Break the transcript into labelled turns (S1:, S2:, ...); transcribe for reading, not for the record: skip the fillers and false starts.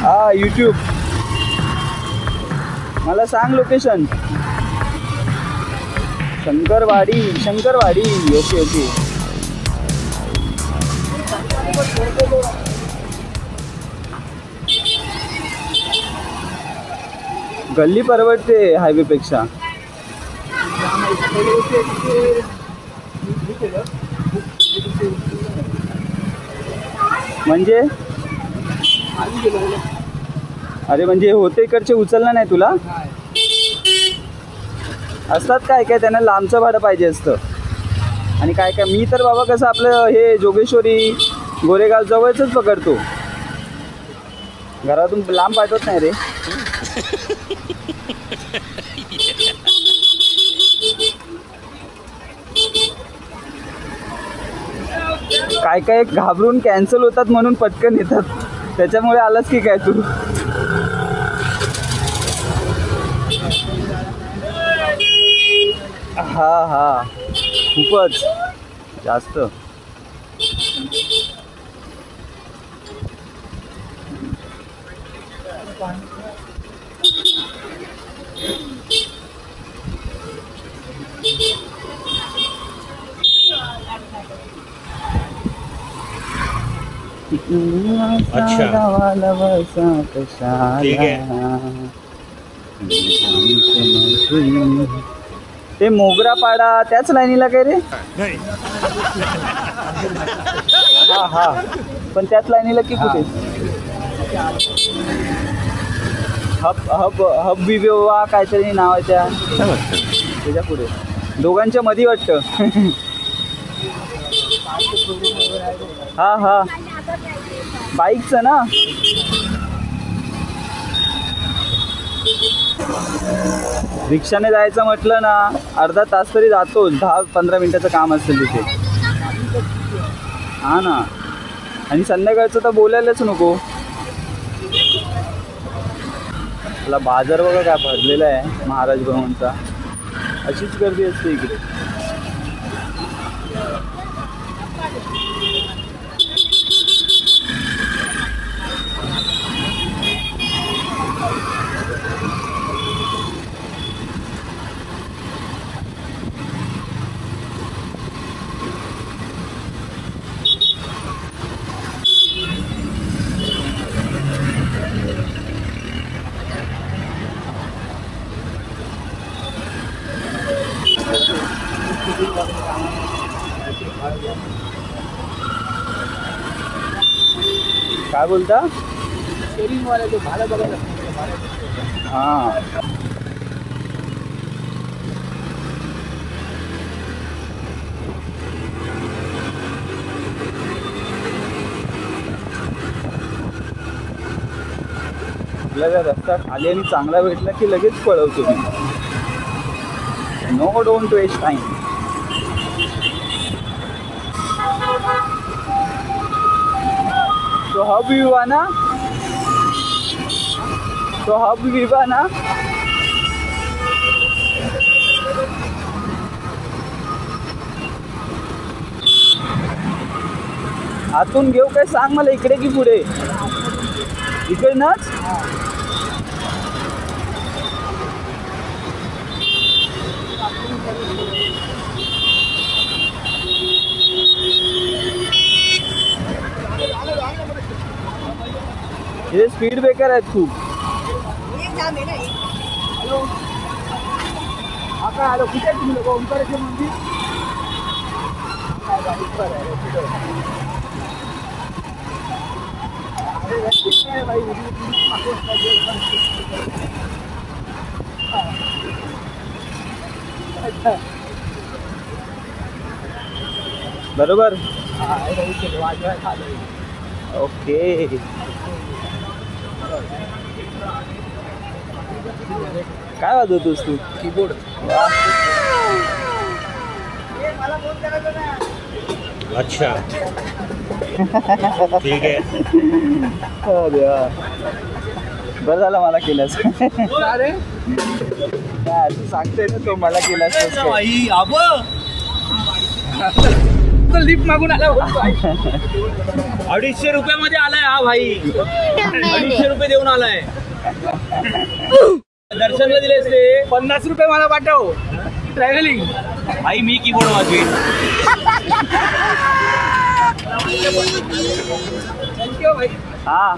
S1: हा यूट्यूब. मला सांग लोकेशन. शंकरवाडी. Okay okay. गल्ली परवडते हायवे पेक्षा. म्हणजे अरे म्हणजे होते इकडचे उचललं नाही तुला. असतात काय काय त्यांना लांबचं भाडं पाहिजे असतं. आणि काय काय मी तर बाबा कसं आपलं हे जोगेश्वरी गोरेगाव जवळच पकडतो. घरातून लांब पाठवत नाही रे. काय काय घाबरून कॅन्सल होतात म्हणून पटकन येतात. त्याच्यामुळे आलास की काय तू. हा हा खूपच जास्त.
S2: अच्छा ठीक है.
S1: ते मोगरापाडा त्याच लाईनीला काय रे. हा हा पण त्याच लाईनीला की कुठे. हब विवा काहीतरी नाव आहे त्याच्या पुढे. दोघांच्या मध्ये वाटतं. हा हा बाईकचं ना. रिक्षाने जायचं म्हटलं ना अर्धा तास तरी जातो. 10-15 मिनिटाचं काम असेल तिथे. हा ना. आणि संध्याकाळचं तर बोलायलाच नको. आपला बाजार बघा काय भरलेला आहे महाराज भवनचा. अशीच गर्दी असते इकडे. काय बोलता. हां आपल्याला रस्ता खाली आणि चांगला भेटला की लगेच पळवतो मी. No don't waste time. तो हब विवा ना. तो हब विवा ना. आतून घेऊ काय सांग मला. इकडे की पुढे. इकडनंच. हे स्पीड ब्रेकर आहेत खूप. कुठे तुम्ही लोक. ओंकारेश्वर मंदिर. बरोबर. ओके. काय वाजवतोस तू. कीबोर्ड.
S2: अच्छा ठीक आहे.
S1: बरं झालं मला केलंस. तू सांगते ना तो मला केलास.
S3: तो लिफ्ट मागून आला बोलतोय.
S2: 250 रुपयामध्ये आलाय हा भाई. 250 रुपये देऊन आलाय. दर्शनला दिलेस ते
S3: 50 रुपये मला पाठव. ट्रॅव्हलिंग
S2: भाई मी कीबोर्ड वाजवीन.
S3: थँक्यू भाई.
S1: हा